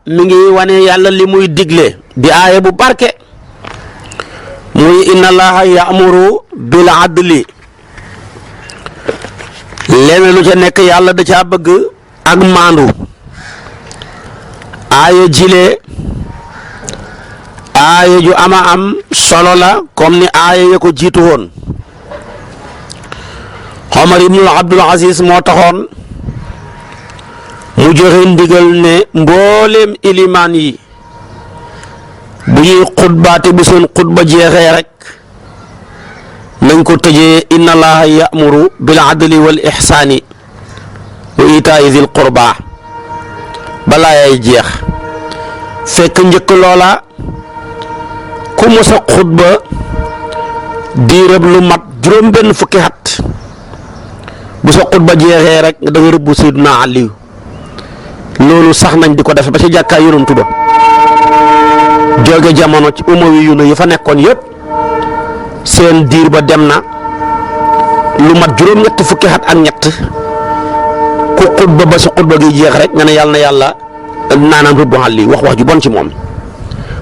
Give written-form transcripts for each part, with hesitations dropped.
mi ngi wane yàlla li muy digle di aaya bu barke muy inna allaha ya'muru bil adli leneen lu ca nekk yàlla da caa bëgg ak maandu. aaya jile aaya ju ama am solo la comme ni aaya ya ko jiitu woon. Omar ibnul Abdul Aziz moo taxoon mu joxe ndigal ne mbooleem ilimaan yi bu ñuy xutbaate bi seen xutba jeexee rek nañ ko tëjee inna allaha ya'muru bil adli wal ihsaani wa itaa'i zil qurba balaa yay jeex. fekk njëkk loola ku mos a xutba diirab lu mat juróom benn fukki at bu sa xutba jeexee rek da nga rëbbu Seydina Aliyu loolu sax nañ di ko def ba ci jàkkaay Yonent ba jóge jamono ci umawi yu yi fa nekkoon yëpp seen diir ba dem na lu mat juróom-ñett fukki at ak ñett ku xutba ba sa xutba gi jeex rek nga ne yàlla na yàlla naanaam rëbbu Aliyu wax ju bon ci moom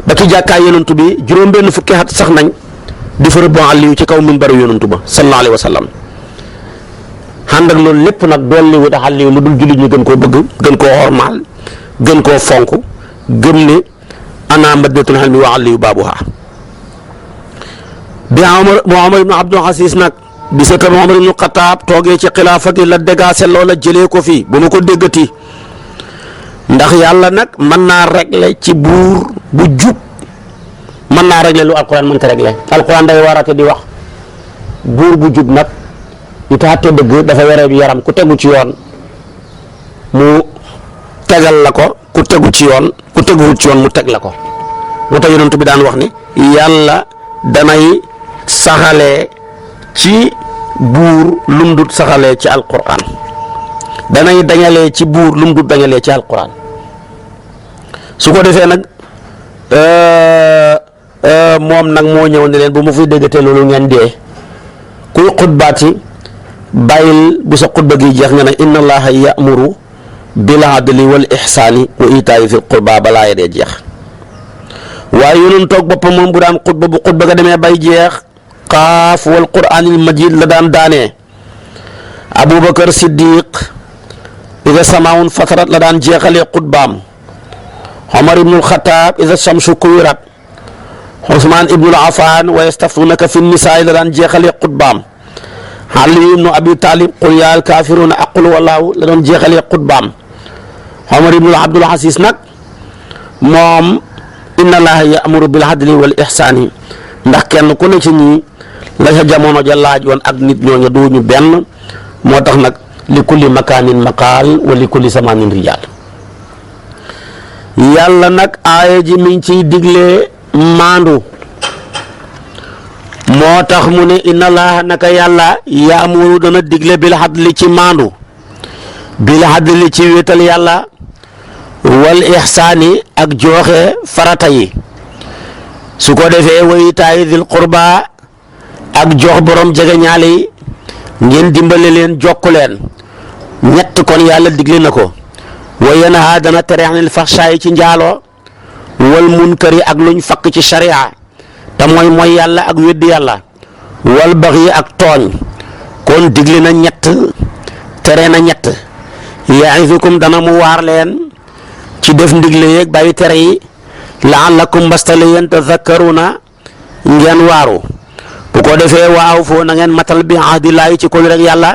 ba ci jàkkaay Yonent bi juróom benn fukki at sax nañ di fa rëbbu Aliyu ci kaw minbaru Yonent ba sallallahu alayhi wa sallam. ànd ak loolu lépp nag dolli wu daxal lu dul jullit ñu gën koo bëgg gën koo xormaal gën koo fonk gëm ne ana madinatul ilmi wa Aliyu baabuha bi Omar ibn Abdul Aziz nag bi sa tam Omar ibn Xataab toogee ci xilaafa gi la dégaase loola jëlee ko fii bu ma ko déggati ndax yàlla nag mën naa régler ci buur bu jub mën naa régler lu alquran mënta régler alquran day warate di wax buur bu jub nag yu taate dëgg dafa wéree bi yaram ku tegu ci yoon mu tegal la ko ku tegu ci yoon ku teguwut ci yoon mu teg la ko moo tax yonent bi daan wax ni yàlla danay saxalee ci buur lum dut saxalee ci alquran danay dañalee ci buur lum dut dañalee ci alquran su ko defee nag moom nag moo ñëw ne leen bu ma fi déggatee loolu ngeen dee kuy xutbaati bàyyil bu sa xutba gi jeex nga ne inna allaha ya'muru bil adli wal ihsaani wa itaa'i zil qurba balaa ya dee jeex waaye yonent toog boppam moom bu daan xutba bu xutba ga demee bay jeex qaaf wal qur'aanil majiid la daan daanee. Aboubacar Siddiq ida samaawun fatarat la daan jeexalee xutbaam. Omar ibnul Xataab ida shamsu kuwirat. Usmaan ibnul Affaan wa yastaftuunaka fi nisaa la daan jeexalee xutbaam. Ali ibnu Abi Talib qul yaa al-kaafiruuna aqul wallaahu la doon jeexalee xutbaam. Omar ibnul Abdul Aziz nag moom inna allaha ya'muru bil adli wal ihsaani ndax kenn ku ne ci ñii la sa jamono ja laaj woon ak nit ñooñu duñu benn moo tax nag li kulli makaanin maqaal wa li kulli zamaanin rijaal. yàlla nag aaya ji mi ngi ciy digle maandu moo tax mu ne inna allaha naka yàlla yaamuru dana digle bil adli ci maandu bil adli ci wéetal yàlla wal ihsaani ak joxe farata yi su ko defee wa itaa'i dil qurba ak jox borom jege ñaale yi ngeen dimbale leen jokku leen ñett kon yàlla digle na ko wa yanha dana tere anil faxshaay ci njaaloo wal munkari ak luñ fakk ci sharia te mooy yàlla ak weddi yàlla wal baxyi ak tooñ kon digle na ñett tere na ñett ya'izukum dana mu waar leen ci def ndigle yeeg bàyyi tere yi la'allakum mbastale yéen tazakkaruna ngeen waaru bu ko defee waaw foo na ngeen matal bi ahdillaahi ci kóllëre rek yàlla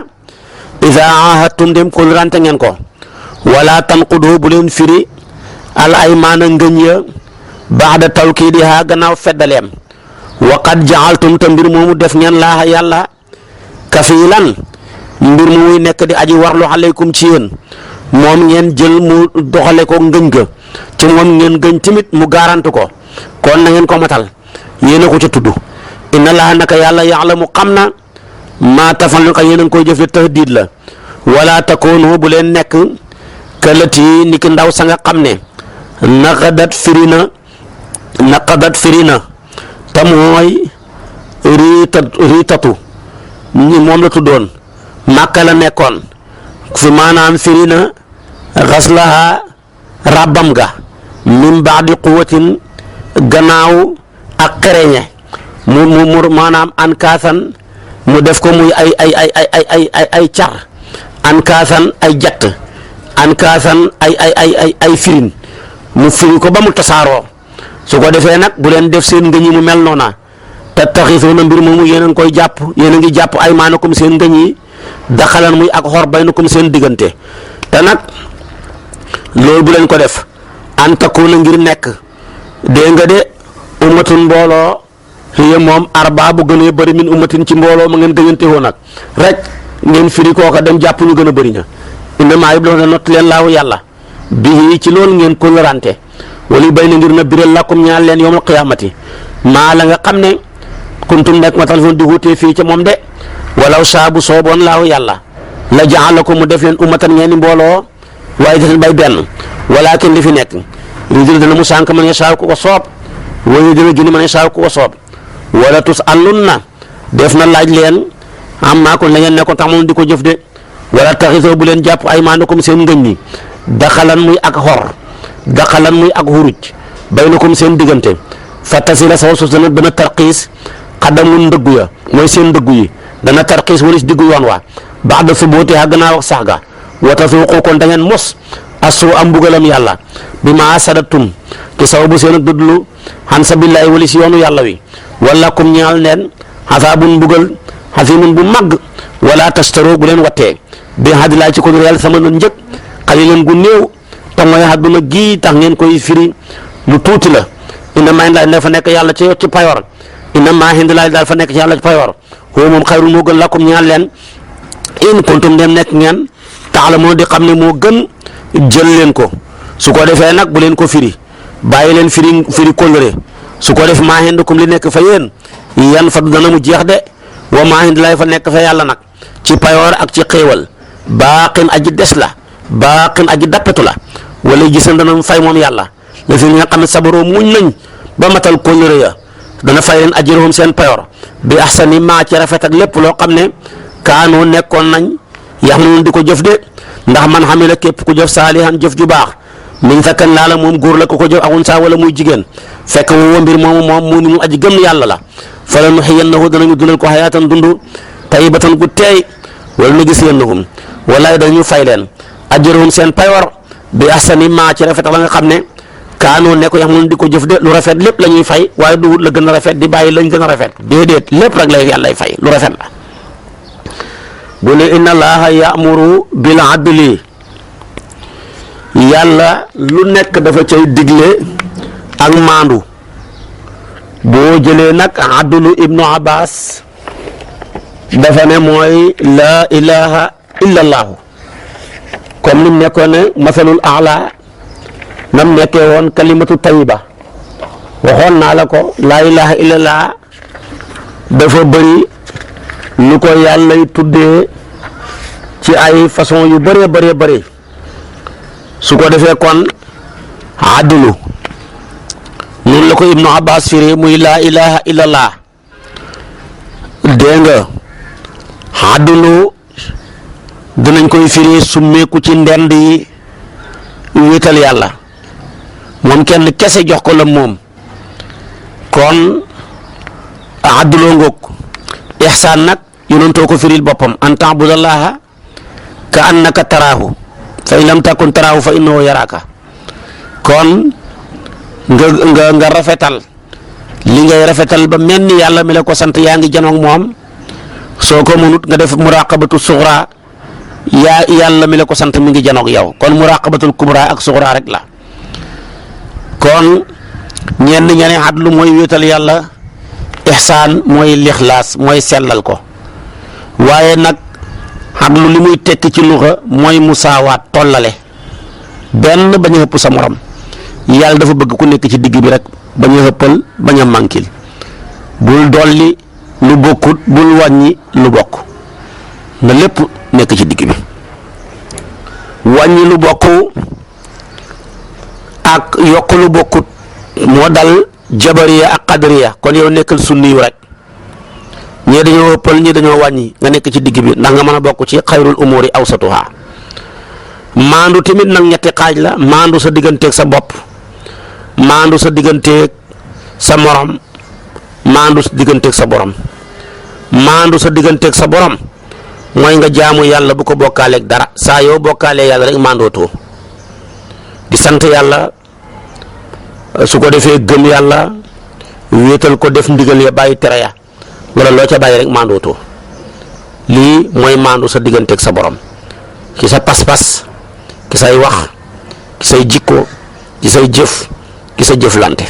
iza ahadtum dem kóllërante ngeen ko wala tanqudu bu leen firi al aymaana ngëñ ya ba'da tawkiidihaa gannaaw feddaleem wa qad ja'altum te mbir moomu def ngeen laaha yàlla kafiilan mbir mu muy nekk di aji warlu aleykum ci yéen moom ngeen jël mu doxale ko ngëñ ga ci moom ngeen gëñ tamit mu garanti ko kon na ngeen ko matal yéen a ko ca tudd inna laaha naka yàlla ya'lamu xam na maa tafalun ka yéen a ngi koy jëf tahdiid la wala takoonu bu leen nekk këlati ni ki ndaw sa nga xam ne naqadat firina te mooy riitatu moom la tuddoon màkka la nekkoon fi maanaam firina xaslaha ràbbam ga min ba'di quwwatin gannaaw ak xereñe mu maanaam ankaasan mu def ko muy ay car ankaasan ay jatt ankaasan ay firin mu firi ko ba mu tasaaroo su ko defee nag bu leen def seen ngëñ mu mel noona tattaxisuuna mbir moomu yéen a ngi koy jàpp yéen a ngi jàpp aymaanakum seen ngëñ yi daxalan muy ak xor baynakum seen diggante te nag loolu bu leen ko def an takuuna ngir nekk dégg nga de ummatun mbooloo hiya moom arbaa bu gën a bëri min ummatin ci mbooloo ma ngeen dëggante woon nag rek ngeen firi kooka dem jàpp ñu gën a bëri ña innamaa yabluuna not leen laahu yàlla bii ci loolu ngeen ko lorante wali bay na ngir na biral lakum ñaan leen yawmal qiyaamati maa la nga xam ne kuntum nekk ma téléphone di wutee fii ca moom de walaw saabu sooboon laahu yàlla la jaalakum mu def leen ummatan ngeen ni mbooloo waaye def leen bay benn walaakin li fi nekk ridil dana mu sànk man yashaa ku ko soob waaye dina gindi man yashaa ku ko soob wala tus'alunna def na laaj leen ammaa kon la ngeen nekkoon tax moom di ko jëf de wala taxisoo bu leen jàpp aymaanakum seen ngëñ ñi daxalan muy ak xor daxalan muy ak xuruj baynakum seen diggante fattasila saw sos dana tarxiis xadamun ndëggu ya mooy seen ndëggu yi dana tarxiis wala si diggu yoon waa ba'da subuuti ha gannaaw ak sax ga wata suuqu kon da ngeen mos asu am mbugalam yàlla bi ma sadatum ci sababu seen ak dëddlu xan sabillaahi wali si yoonu yàlla wi wala kum ñaal leen xasaabun mbugal xasimun bu mag wala tastaroo bu leen wattee bi xadilaa ci ko yàlla sama noon njëkk xalilan gu néew te mooy àdduna gii tax ngeen koy firi lu tuuti la inna maa hinda dafa nekk yàlla ci payoor inna maa hinda daal fa nekk ci yàlla ci payoor xoo moom xayrun moo gën lakum ñaan leen in kuntum dem nekk ngeen taalamoo di xam ne moo gën jël leen ko su ko defee nag bu leen ko firi bàyyi leen firi kóllëre su ko def maa hindakum li nekk fa yéen yan fa dana mu jeex de wa maa hinda lay fa nekk fa yàlla nag ci payoor ak ci xéewal baaqin aji des la baaqin aji dappetu la wala gisal dana fay moom yàlla la fi nga xam ne sabaroo muñ nañ ba matal kóllëre ya dana fay leen ajruhum seen payoor bi ahsani maa ci rafet ak lépp loo xam ne kaanoo nekkoon nañ yax na di ko jëf de ndax man xamila képp ku jëf saalihan jëf ju baax min sakkan laa la moom góor la ko jëf akun saa wala muy jigéen fekk woo mbir moomu moom mu ni mu aji gëm yàlla la fa la nuxiyannahu danañu dundal ko xayaatan dund tayyibatan gu teey wala nu gis yannahum walaay dañu fay leen ajruhum seen payoor bi ahsani maa ci rafet la nga xam ne kaanoo ne ko yax mun di ko jëf de lu rafet lépp la ñuy fay waaye du la gën a rafet di bàyyi lañ gën a rafet déedéet lépp rek la yàllay fay lu rafet la bu ne inna allaha ya'muru bil adli yàlla lu nekk dafa cay digle ak maandu boo jëlee nag adlu ibnu abbas dafa ne mooy laa ilaha illa allahu comme ni mu nekkoon ne masalul a'la nam nekkee woon kalimatu tayiba waxoon naa la ko laa ilaha illallah dafa bëri lu ko yàllay tuddee ci ay façon yu bëree bëree bëri su ko defee kon adlu noonu la ko ibnu abbas firi muy laa ilaha illallah dégg nga adlu dinañ koy firi summeeku ci ndend yi wéetal yàlla moom kenn kese jox ko la moom kon adduloo ngoog ihsaan nag yonentoo ko firil boppam an ta'budallaha ka annaka taraahu fa in lam takun taraahu fa innahu yaraaka kon nga rafetal li ngay rafetal ba mel ni yàlla mi la ko sant yaa ngi janoog moom soo ko mënut nga def muraqabatu suxra yàlla mi la ko sant mi ngi janoog yow kon muraqabatul kubra ak suxra rek la kon ñenn ñane adlu mooy wéetal yàlla ihsaan mooy lixlaas mooy sellal ko waaye nag adlu li muy tekki ci luxa mooy musaawaat tollale benn bañ a ëpp sa morom yàlla dafa bëgg ku nekk ci digg bi rek bañ a ëppal bañ a mànkil bul dolli lu bokkut bul wàññi lu bokk na lépp nekk ci digg bi wàññi lu bokk ak yokk lu bokkut moo dal jabariya ak qadariya kon yow nekkal sunni yu rek ñii dañoo ëppal ñii dañoo wàññi nga nekk ci digg bi ndax nga mën a bokk ci xayrul umuri awsatuha maandu tamit nag ñetti xaaj la maandu sa digganteeg sa bopp maandu sa digganteeg sa morom maandu sa digganteeg sa borom maandu sa digganteeg sa borom mooy nga jaamu yàlla bu ko bokkaaleeg dara saa yoo bokkaalee yàlla rek maandootoo di sant yàlla su ko defee gëm yàlla wéetal ko def ndigal ya bàyyi tere ya wala loo ca bàyyi rek maandootoo lii mooy maandu sa digganteeg sa borom ki sa pas-pas ki say wax ki say jikko ki say jëf ki sa jëflante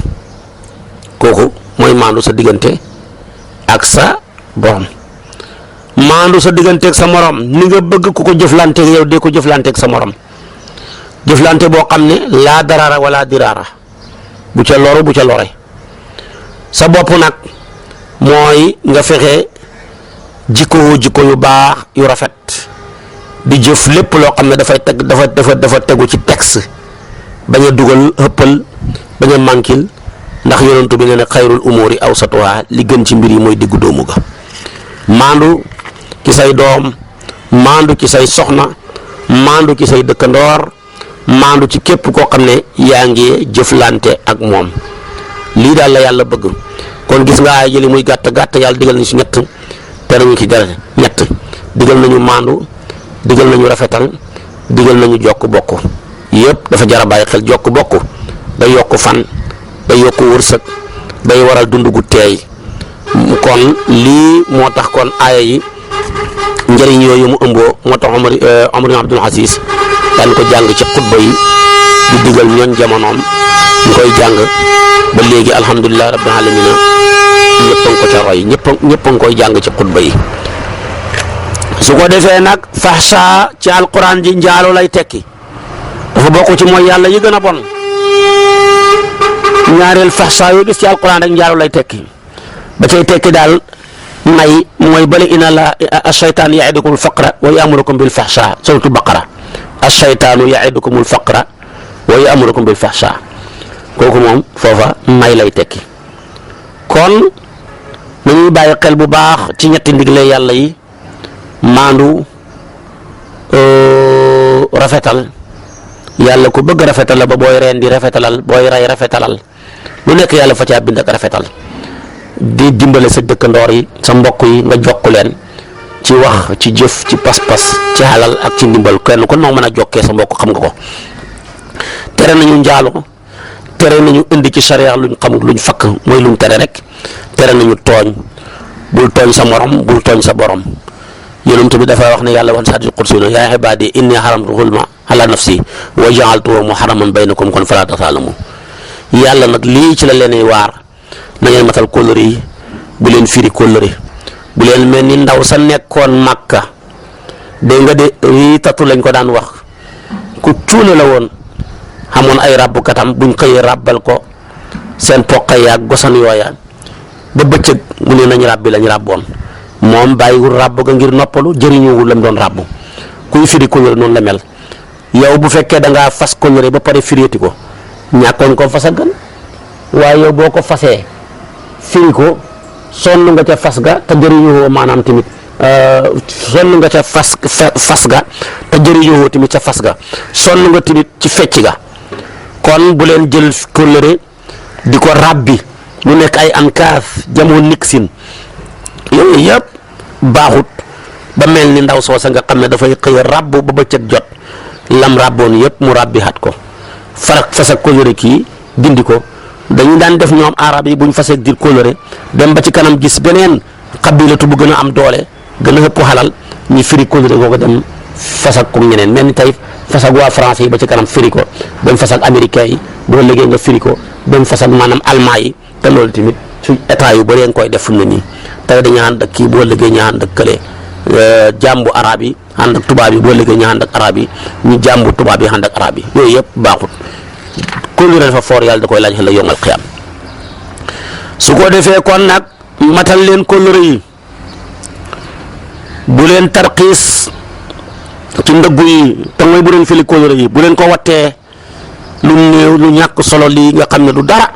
kooku mooy maandu sa diggante ak sa borom maandu sa digganteeg sa morom ni nga bëgg ku ko jëflanteeg yow dee ko jëflanteeg sa morom jëflante boo xam ne laa daraara wala diraara bu ca loru bu ca lore sa bopp nag mooy nga fexe jikko yu baax yu rafet di jëf lépp loo xam ne dafay teg dafa tegu ci texte bañ a dugal ëppal bañ a mànkil ndax yonentu bi nee na xayrul umuri awsatuha li gën ci mbir yi mooy diggu doomu ga maandu ci say doom maandu ci say soxna maandu ci say dëkkandoor maandu ci képp koo xam ne yaa ngi jëflante ak moom lii daal la yàlla bëgg kon gis nga ay jëli muy gàtt gàtt yàlla digal nañu si ñett te nañu ci dara ñett digal nañu maandu digal nañu rafetal digal nañu jokk bokk yëpp dafa jar a bàyyi xel jokk bokk day yokk fan day yokk wërsëg day waral dund gu teey kon lii moo tax kon aaya yi njëriñ yooyu mu ëmboo moo tax Omar ibn Abdul Aziz daan ko jàng ci xutba yi di digal ñooñ jamonoom ñu koy jàng ba léegi alhamdulilah rabbil alamina ñëpp a ngi ko ca roy ñëpp a ngi koy jàng ci xutba yi su ko defee nag fahsha ci alquran ji njaalo lay tekki dafa bokk ci mooy yàlla yi gën a bon ñaareel fahsha yoo gis ci alquran rek njaalo lay tekki ba cay tekki daal nay mooy bale ina la ashaytaan yaidukum alfaqra wa yamurukum bil fahsha suratul baqara ashaytaanu yaidukum alfaqra wa yamurukum bil fahsha kooku moom foofa nay lay tekki kon nañuy bàyyi xel bu baax ci ñetti ndigle yàlla yi maandu rafetal yàlla ku bëgg rafetal la ba booy reen di rafetalal booy rey rafetalal lu nekk yàlla fa caa bind ak rafetal di dimbale sa dëkkandoor yi sa mbokk yi nga jokku leen ci wax ci jëf ci pas-pas ci halal ak ci ndimbal kenn kon noo mën a jokkee sa mbokk xam nga ko tere nañu njaalo tere nañu indi ci sharia luñ xamul luñ fakk mooy luñ tere rek tere nañu tooñ bul tooñ sa morom bul tooñ sa borom yonent bi dafa wax ne yàlla wax na hadiisul qudsi yaa ibaadi inni haramtu zulma ala nafsi wa ja'altuhu muharraman baynakum kon falaa tazaalamu yàlla nag lii ci la leen waar na ngeen matal kóllëre yi bu leen firi kóllëre bu leen mel ni ndaw sa nekkoon Makka dégg nga de riitatu lañ ko daan wax ku cuune la woon xamoon ay ràbbkatam buñ xëyee ràbbal ko seen poqa yaag gosan yooya ba bëccëg mu ne nañ ràbbi lañ ràbboon moom bàyyiwul ràbb ga ngir noppalu jëriñuwul lam doon ràbb kuy firi kóllëre noonu la mel yow bu fekkee da ngaa fas kóllëre ba pare firieti ko ñàkkoon ko fas a gën waaye yow boo ko fasee firi ko sonn nga ca fas ga te jëriñuwoo maanaam tamit sonn nga ca fas ga te jëriñuwoo tamit ca fas ga sonn nga tamit ci fecc ga kon bu leen jël kóllëre di ko ràbbi mu nekk ay ankaaf jamoo niksin yooyu yëpp baaxut ba mel ni ndaw soosa nga xam ne dafay xëy ràbb ba bëccëg jot lam ràbboon yëpp mu ràbbi xat ko farak fas ak kóllëre kii dindi ko dañu daan def ñoom arab yi buñ fasee dir kóllëre dem ba ci kanam gis beneen xabilatu bu gën a am doole gën a ëpp xalal ñu firi kóllëre googu dem fas ak ko ñeneen mel ni tey fas ak waa français yi ba ci kanam firi ko dem fas ak américain yi boo liggéey nga firi ko dem fas ak maanaam allemand yi te loolu tamit su état yu bëree nga koy def fu mu ne nii tey dañu ànd ak kii boo liggéey ñu ànd ak kële jàmbu arab yi ànd ak tubaab yi boo liggéey ñu ànd ak arab yi ñu jàmbu tubaab yi ànd ak arab yi yooyu yëpp baaxut kóllëre dafa foor yàlla da koy laaj xel yomal xiyam su ko defee kon nag matal leen kóllëre yi bu leen tarxiis ci ndëggu yi te mooy bu leen fili kóllëre yi bu leen ko wattee lu néew lu ñàkk solo lii nga xam ne du dara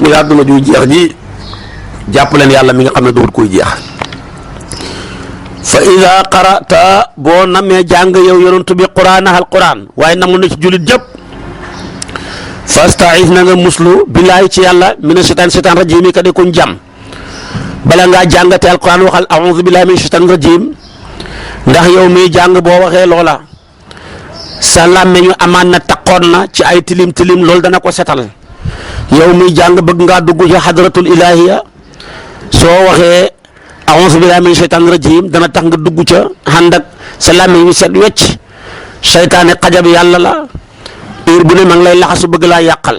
muy àdduna ju jeex ji jàpp leen yàlla mi nga xam ne du wut kuy jeex fa ida qara'ta boo namee jàng yow yonent bi quraan waaye namu na ci jullit jëpp fasta'iz na nga muslu billaahi ci yàlla mina seytaan rajiim yi ka de kuñ jàm bala ngaa jàngatee alquran waxal a'uuzu billaahi mina seytaan rajiim ndax yow miy jàng boo waxee loola sa làmmiñu amaan na taqoon na ci ay tilim tilim loolu dana ko setal yow miy jàng bëgg ngaa dugg ci hadratul ilaahiya soo waxee a'uuzu billaahi mina seytaan rajiim dana tax nga dugg ca ànd ak sa làmmiñ wi set wecc seytaane xajab yàlla la heure bu ne ma ngi lay laxasu bëgg laa yàqal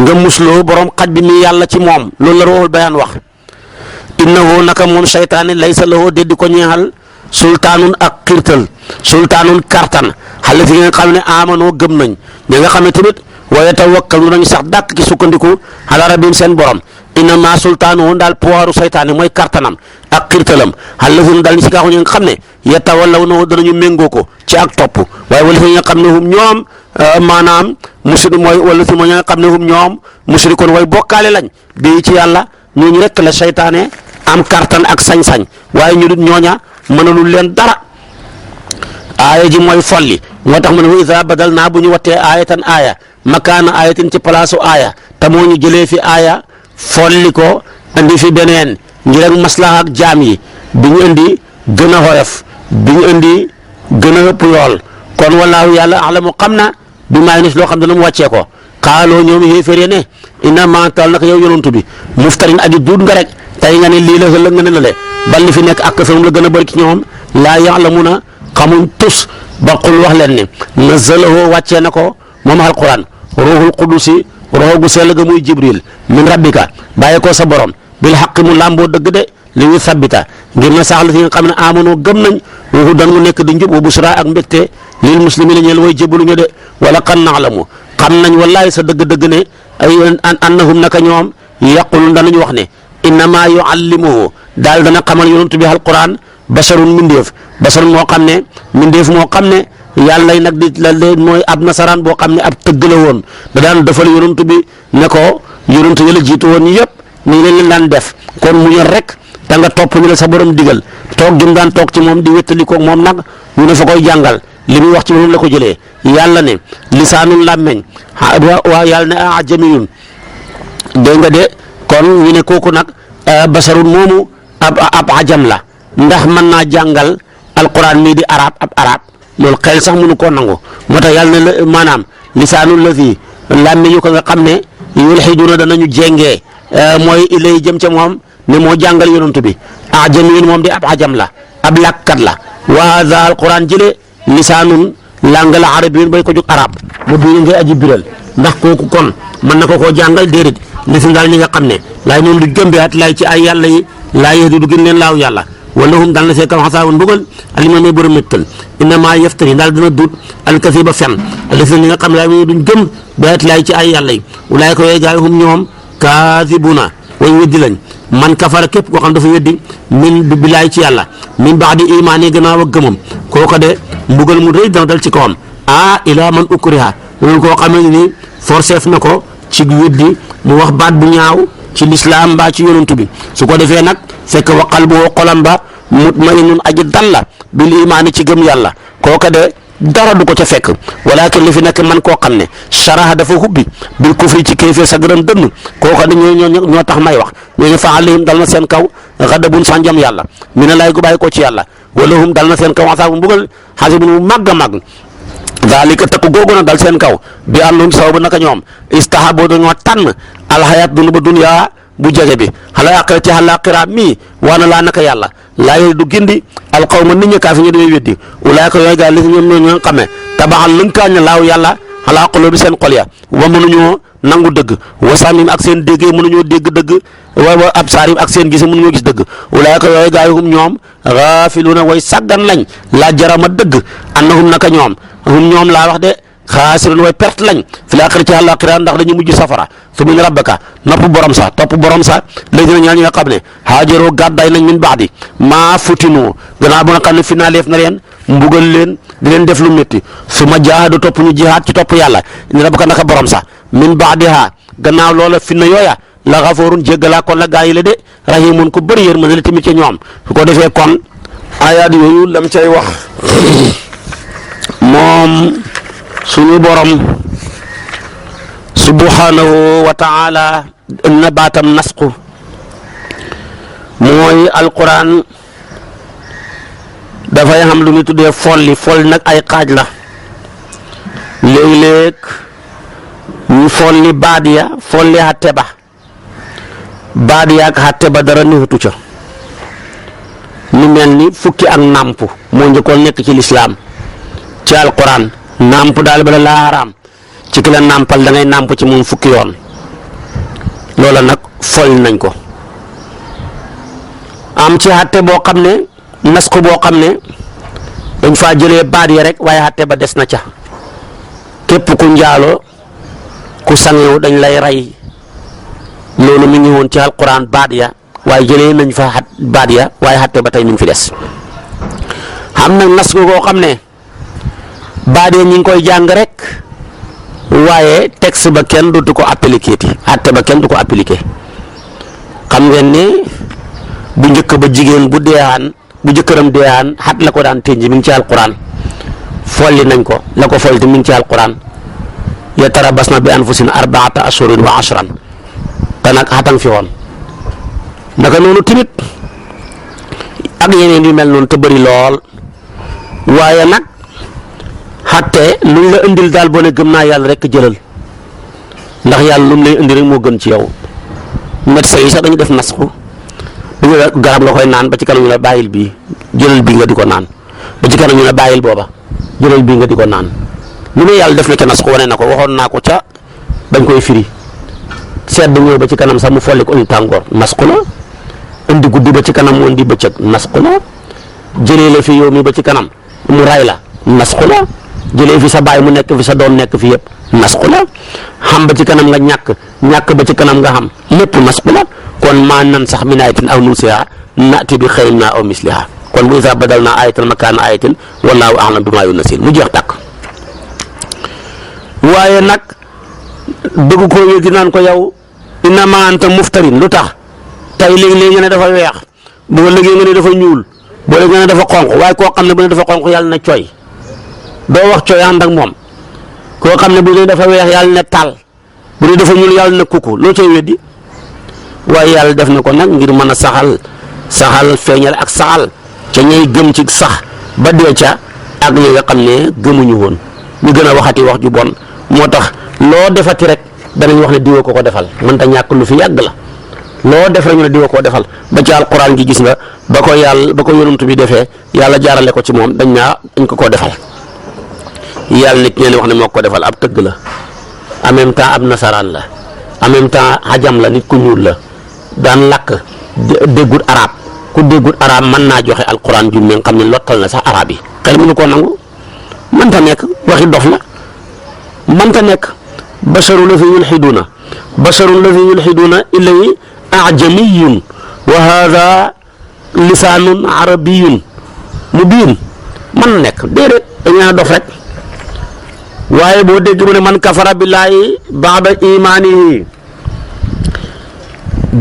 nga musloo borom xaj bi mi yàlla ci moom loolu la Ruuhul Bayaan wax innahu naka moom seytaane laysa lahu déddi ko ñeexal sultaanun ak xirtal sultaanun kartan xale fi nga xam ne amanoo gëm nañ ñi nga xam ne tamit wa yatawakkalu nañu sax dàkk ci sukkandiku ala rabbihim seen borom innama sultaanuhu daal pouvoiru seytaane mooy kartanam ak xirtalam xale fi daal ñu si gaaxu ñi nga xam ne yatawallawnahu danañu méngoo ko ci ak topp waaye wala fi nga xam ne hum ñoom maanaam musrik mooy wala fi ma ña nga xam ne hum ñoom musrikoon way bokkaale lañ bii ci yàlla ñooñu rek la seytaane am kartan ak sañ-sañ waaye ñu dut ñooña mënalul leen dara aaya ji mooy folli moo tax mu ne wa iza badal naa bu ñu wattee aayatan aaya makaana aayatin ci palaasu aaya te moo ñu jëlee fi aaya folli ko indi fi beneen ngir ak maslaha ak jaam yi bi ñu indi gën a xoyof bi ñu indi gën a ëpp yool kon wallaahu yàlla alamu xam na bi maa ngi loo xam ne mu wàccee ko xaaloo ñoom yéeféree ne inna maa taal naka yow yonantu bi muftarin aji duut nga rek tey nga ne lii la ëllëg nga ne la le bal li fi nekk ak kasarum la gën a bëri ci ñoom laa ya'lamuuna xamuñ tus ba qul wax leen ne nazzalahu wàccee na ko moom alquran ruuhul qudusi roogu sell ga muy jibril min rabbika bàyyi ko sa borom bil xaqi mu làmboo dëgg de li ñu sabbita ngir na sax la fi nga xam ne amonoo gëm nañ waxu dan mu nekk di njub wa busra ak mbégte lil muslimina ñeel way jébbaluñu de wala qad na'lamu xam nañ wallahi sa dëgg-dëgg ne ay annahum naka ñoom yaqulun danañ wax ne innama yuallimuhu daal dana xamal yonent bi alquran basharun basharun moo xam ne mindeef moo xam ne yàlla nag di la leen mooy ab nasaraan boo xam ne ab tëgg la woon da daan defal yonent bi ne ko yonent yi la jiitu woon yëpp nii leen daan def kon mu ñor rek da nga topp ñu la sa borom digal toog jëm daan toog ci moom di wéttali ko moom nag ñu ne fa koy jàngal li muy wax ci moom la ko jëlee yàlla ne lisaanul làmmeñ waa yàlla ne ajamiyun dégg nga de kon ñu ne kooku nag basarun moomu ab ajam la ndax mën naa jàngal alquran mii di ab arab loolu xel sax mënu koo nangu moo tax yàlla ne la maanaam lisaanul lazi làmmeñu ko nga xam ne yulxiduuna danañu jéngee mooy ilay jëm ca moom ne moo jàngal yonantu bi ajamiyun moom di ab ajam la ab làkkat la wa haza alquran jële lisaanun làng la arabiyun bay ko jóg arab mu biir ngay aji biral ndax kooku kon mën na ko koo jàngal déedéet li si daal ñi nga xam ne laay noonu du gëmbeat lay ci ay yàlla yi laay yëdu du gën leen laaw yàlla wala hum daal na see kam xasaawun mbugal alima may borom méttal innama yaftari daal dina duut alkasiba fen li si ñi nga xam ne laay duñ gëm beat lay ci ay yàlla yi wulaay ko yooyu gaay hum ñoom kaasibuna way weddi lañ man kafara képp koo xam dafa weddi min billaay ci yàlla min ba'di imaan yi gannaaw ak gëmam kooka de mbugal mu rëy dana dal ci kawam ila man ukriha loolu koo xam ne ni forceef na ko ci weddi mu wax baat bu ñaaw ci lislaam mbaa ci yonantu bi su ko defee nag fekk wa qalbuhu xolam ba mutma'innun aji dal la bil imaani ci gëm yàlla kooka de dara du ko ca fekk walakin li fi nekk man koo xam ne sharaha dafa hubbi bil kufri ci kéefee sa gërëm dënn kooka de ñoo tax may wax ñooñu fa alayhim dal na seen kaw ghadabun sànjam yàlla mina laay gu bàyyi ko ci yàlla wala hum dal na seen kaw asaabu mbugal xasibun mu màgg a màgg daalika takku googu na dal seen kaw bi àndum sababu naka ñoom istahaboo dañoo tànn alxayaat dund ba dunya bu jege bi xala aqira ci àllaaxira mii waana laa naka yàlla laa yooyu du gindi alqawma nit ñi kaafi ñu demee weddi ulaayka yooyu gaa li si ñoom ñoo xamee tabaxal lënkaañ na laaw yàlla xalaa quluubi seen xol ya wa mënuñoo nangu dëgg wa samim ak seen déggee mënuñoo dégg dëgg wa absaarim ak seen gis mënuñoo gis dëgg ulaayka yooyu gaa yi hum ñoom gaafiluuna way saggan lañ laa jarama dëgg annahum naka ñoom hum ñoom laa wax de xaasirun way perte lañ fi laaxira ci àllaaxira ndax dañu mujj safara su min rabbaka topp borom sa léegi na ñaan ñi nga xam ne haajaroo gàddaay nañ min baadi maa futinu gannaaw ba nga xam ne finaaleef na leen mbugal leen di leen def lu métti su ma jaahadu topp ñu jihaad ci topp yàlla ni rabbaka naka borom sa min baadiha gannaaw loola finna yooya la xafoorun jéggalaa kon la gaa yi la de rahimun ku bëri yërmande la tamit ca ñoom su ko defee kon ayaat yooyu lam cay wax moom suñu borom subhanahu wa taala na baatam nasqu mooy alquran dafay xam lu ñu tuddee folli nag ay xaaj la léeg-léeg ñu folli baat ya folli xatte ba baat ya ak xatte ba dara néewtu ca ñu mel ni fukki ak nàmp moo njëkkoon nekk ci lislaam ci alquran nàmp daal bala laa xaraam ci ki la nàmpal da ngay nàmp ci moom fukki yoon loola nag folli nañ ko am ci xatte boo xam ne nas ko boo xam ne dañ faa jëlee baat ya rek waaye xatte ba des na ca képp ku njaaloo ku sangewu dañ lay rey loolu mi ngi woon ci alquran baat ya waaye jëlee nañ fa baat ya waaye xatte ba tey mi ngi fi des xam nag nas ko koo xam ne baat ya ñi ngi koy jàng rek waaye texte ba kenn dootu ko appliqué ti xatte ba kenn du ko appliqué xam ngeen ne bu njëkk ba jigéen bu deexaan bu jëkkëram deexaan xat la ko daan tënj mi ngi ci alquran folli nañ ko la ko folli te mi ngi ci alquran yatarabasna bi anfusina arbaata ashurin wa ashran te nag xatan fi woon naka noonu tamit ak yeneen yu mel noonu te bëri lool waaye nag xatte luñ la indil daal boo ne gëm naa yàlla rek jëlal ndax yàlla lu mu lay indi rek moo gën ci yow médecin yi sax dañu def nasxu du garab nga koy naan ba ci kanam ñu la bàyyil bii jëlal bii nga di ko naan ba ci kanam ñu la bàyyil booba jëlal bii nga di ko naan lu ne yàlla def na ca nasxu wane na ko waxoon naa ko ca dañ koy firi seet bu ñëw ba ci kanam sax mu folli ko indi tàngoor nasxu la indi guddi ba ci kanam mu indi bëccëg nasxu la jëlee la fi yow mi ba ci kanam mu ray la nasxu la jëlee fi sa baay mu nekk fi sa doom nekk fi yëpp nasxu la xam ba ci kanam nga ñàkk ba ci kanam nga xam lépp nasxu la kon maa nan sax min ayatin aw nunsiha na'ti bi xayrin minha aw misliha kon bu isa badalna ayatan makaana ayatin wallahu a'lam bima yunzil mu jeex tàkk waaye nag bëgg koo yëgi naan ko yow innama anta muftarin lu tax tey léegi-léegi nga ne dafa weex boo léegi nga ne dafa ñuul boo léegi nga ne dafa xonq waaye koo xam ne bu ne dafa xonq yàlla na coy doo wax coy ànd ak moom koo xam ne bu ne dafa weex yàlla na taal bu ne dafa ñuul yàlla na kuku loo cay weddi waaye yàlla def na ko nag ngir mën a saxal feeñal ak saxal ca ñay gëm ci sax ba dee ca ak ñi nga xam ne gëmuñu woon ñu gën a waxati wax ju bon moo tax loo defati rek danañ wax ne diwa ko defal mënta ñàkk lu fi yàgg la loo def rek ñu ne diwa ko defal ba ci alquran gi gis nga ba ko yonent bi defee yàlla jaarale ko ci moom dañ ko defal yàlla nit ñeen wax ne moo ko defal ab tëgg la en même temps ab nasaraan la en même temps xajam la nit ku ñuul la daan lakk déggut arab ku déggut arab mën naa joxe alquran ju nga xam ne lottal na sax arab yi xel mënu koo nangu mënta nekk waxi dof la mënta nekk basharun la fi yulxiduuna ilay ajamiyun wa hada lisaanun arabiyun mubiin mën na nekk déedéet dañu dof rek waaye boo dégg mu ne man kafara billaahi baada imaanihi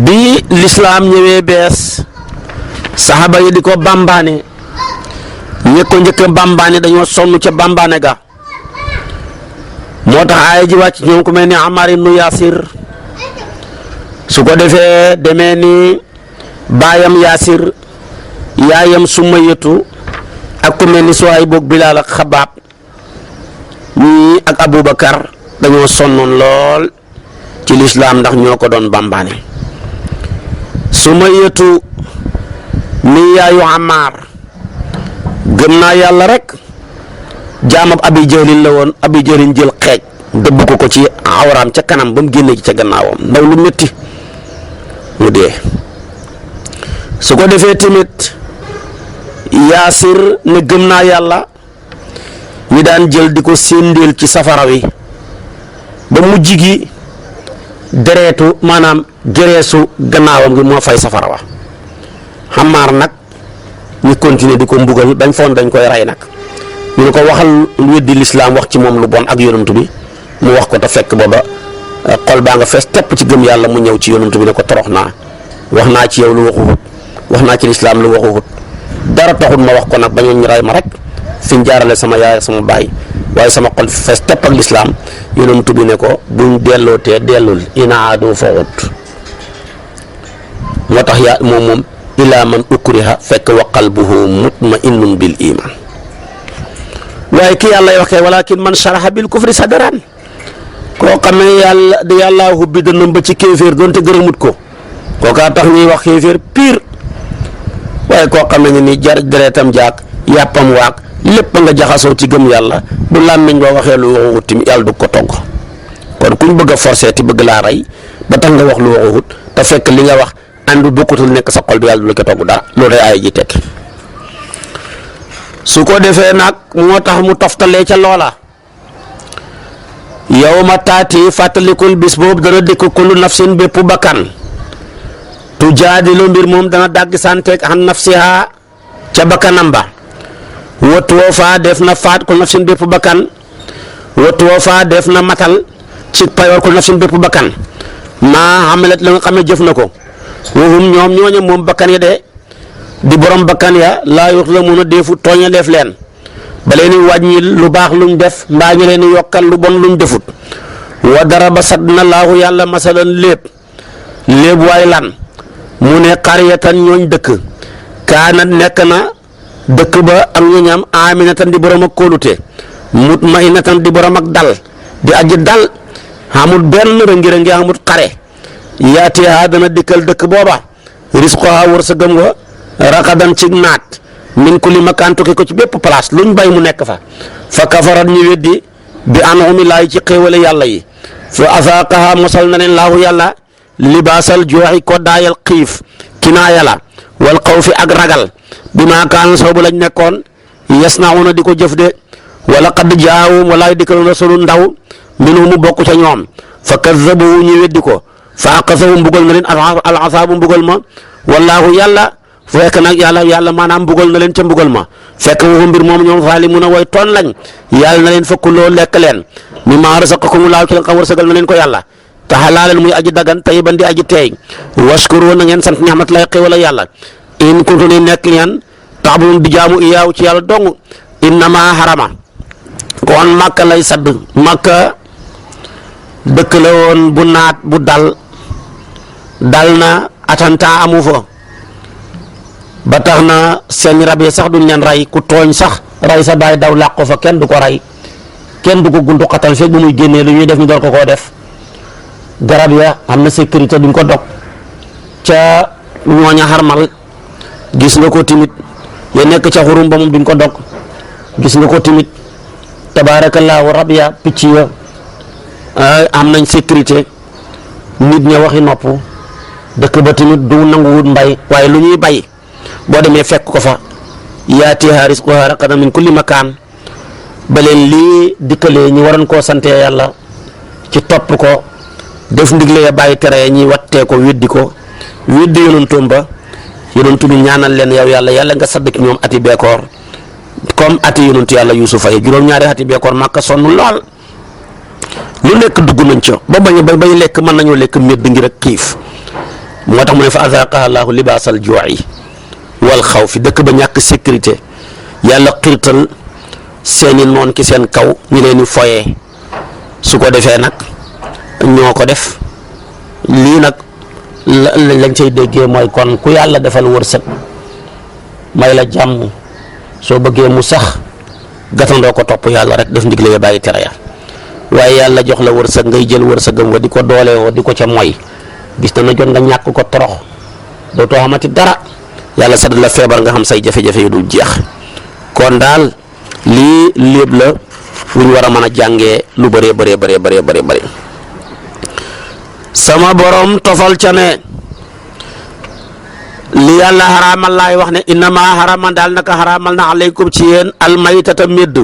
bi lislaam ñëwee bees saxaaba yi di ko bambaane ñi ko njëkk bambaane dañoo sonn ca bambaane ga moo tax aaya ji wàcc ñoom ku mel ni Amar ibnu Yaasir su ko defee demee ni baayam Yaasir yaayam Sumayatu ak ku mel ni Suwayb boog Bilaal ak Xabaab ñii ak Aboubacar dañoo sonnoon lool ci lislaam ndax ñoo ko doon bambaane Sumayatu mi yaayu Amar gëm naa yàlla rek jaamab Abi Jahlin la woon Abi Jahlin jël xeej dëbb ko ci awraam ca kanam ba mu génne ci ca gannaawam ndaw lu métti mu dee su ko defee tamit Yaasir ne gëm naa yàlla ñi daan jël di ko séendeel ci safara wi ba mujj gi dereetu maanaam gereesu gannaawam gi moo fay safara wa Amar nag ñu continuer di ko mbugal bañ foon dañ koy rey nag ñu ne ko waxal weddi lislaam wax ci moom lu bon ak yonantu bi mu wax ko te fekk booba xol baa nga fees tepp ci gëm yàlla mu ñëw ci yonantu bi ne ko torox naa wax naa ci yow lu waxuwut wax naa ci lislaam lu waxuwut dara taxul ma wax ko nag bañoon ñu rey ma rek fi ñu jaarale sama yaay ak sama baay waaye sama xol fees tepp ak lislaam yonent bi ne ko buñ dellootee dellul inaadu fawut moo tax yaa moom ilaa man ukriha fekk wa qalbuhu mutma'innun bil iman waaye ki yàlla waxee walakin man sharaha bil kufri sadran koo xam ne yàlla hubbi dënnam ba ci kéeféer doonte gërëmut ko kookaa tax ñuy wax kéeféer pire waaye koo xam ne ni jar deretam jaak yàppam waak lépp nga jaxasoo ci gëm yàlla bu làmmiñ boo waxee lu waxuwut tamit yàlla du ko togg kon kuñ bëgg a forcer ti bëgg laa rey ba tax nga wax lu waxuwut te fekk li nga wax àndu bokkutul nekk sa xol bi yàlla du la ko togg dara loolu day aaya ji tekki su ko defee nag moo tax mu toftalee ca loola yow ma taati fàttalikul bis boobu dana dikk kullu nafsin bépp bakkan tu jaadilu mbir moom dana dàgg santeeg an nafsiha ca bakkanam ba watuwoo faa def na faat kullu nafsin bépp bakkan watuwoo faa def na matal ci payoor kullu nafsin bépp bakkan maa xamalat la nga xam ne jëf na ko waxum ñoom ñooñu moom bakkan ya de di borom bakkan ya laa yuzlamuuna deefu tooña def leen ba leen wàññi lu baax luñ def mbaa ñu leen yokkal lu bon luñ defut wa daraba sat na laahu yàlla masalan léeb waay lan mu ne qaryatan ñooñ dëkk kaanat nekk na dëkk ba ak ñooñam aminatan di borom ak kóolute mutmainatan di borom ak dal di aji dal amul benn rëngi-rëngi amul xare yaatiha dana dikkal dëkk booba risqoha wërsëgam wa raqadan ci naat min kulli makaan tukki ko ci bépp place luñ bay mu nekk fa kafarat ñu weddi bi an'umi laahi ci xéewale yàlla yi fa asaaqaha mosal na leen laahu yàlla libaasal jooxi ko daayal xiif kinaaya la wal xawfi ak ragal bi maa kaan soobu lañ nekkoon yasnauna di ko jëf de wala qad jaahum walaay dikkal rasulun ndaw minhum mu bokk ca ñoom fa kazzabu ñu weddi ko fa aqasahum mbugal na leen al asaabu mbugal ma wallaahu yàlla fekk nag yàlla maanaam mbugal na leen ca mbugal ma fekk waxu mbir moom ñoom zaalimuuna way toon lañ yàlla na leen fekk loo lekk leen mimmaa razaqakumu laahu ci leen xam wërsëgal na leen ko yàlla te halaalan muy aji dagan tayyiban di aji teey washkuru na ngeen sant ni'matallahi xéewal yàlla in kuntum ni nekk ngeen ta'budun di jaamu iyaahu ci yàlla dong innamaa harama kon Makka lay sadd Makka dëkk la woon bu naat bu dal na attentat amu fa ba tax na seen rab yi sax duñ leen rey ku tooñ sax rey sa baay daw làq ko fa kenn du ko rey kenn du ko guntu xatal fekk bu muy génnee lu ñuy def ñu door ko koo def garab ya am na sécurité duñ ko dog ca ñooña xarmal gis nga ko timit ya nekk ca xurum ba moom duñ ko dog gis nga ko timit tabaarakallaahu rab ya picc ya am nañ sécurité nit ña waxi nopp dëkk ba timit du nanguwut mbay waaye lu ñuy bay boo demee fekk ko fa yaatiha rizquha raqadan min kulli makaan ba leen lii dikkalee ñi waroon koo sante yàlla ci topp ko def ndigle ya bàyyi tere ya ñi wattee ko weddi yonantoom ba yonantu bi ñaanal leen yow yàlla nga sadd ci ñoom ati beekoor comme ati yonantu yàlla yusufa yi juróom-ñaari ati beekoor Makka sonn lool lu nekk dugg nañ ca ba bañ lekk mën nañoo lekk médd ngir ak xiif moo tax mu ne fa azaaqaha llaahu libaasal juu'i wal xawfi dëkk ba ñàkk sécurité yàlla xirtal seeni noon ki seen kaw ñu leen di foyee su ko defee nag ñoo ko def lii nag lañ cay déggee mooy kon ku yàlla defal wërsëg may la jàmm soo bëggee mu sax gatandoo ko topp yàlla rek def ndigle ya bàyyi tere ya waaye yàlla jox la wërsëg ngay jël wërsëgam wa di ko dooleewoo di ko ca moy bis dana jot nga ñàkk ko torox dootoo xamati dara yàlla sadd la feebar nga xam say jafe-jafe yu dul jeex kon daal lii léeb la lu ñu war a mën a jàngee lu bëree bëri sama borom tofal ca ne li yàlla xaraamal laay wax ne innama xaraaman daal naka xaraamal na aleykum ci yéen almaytata médd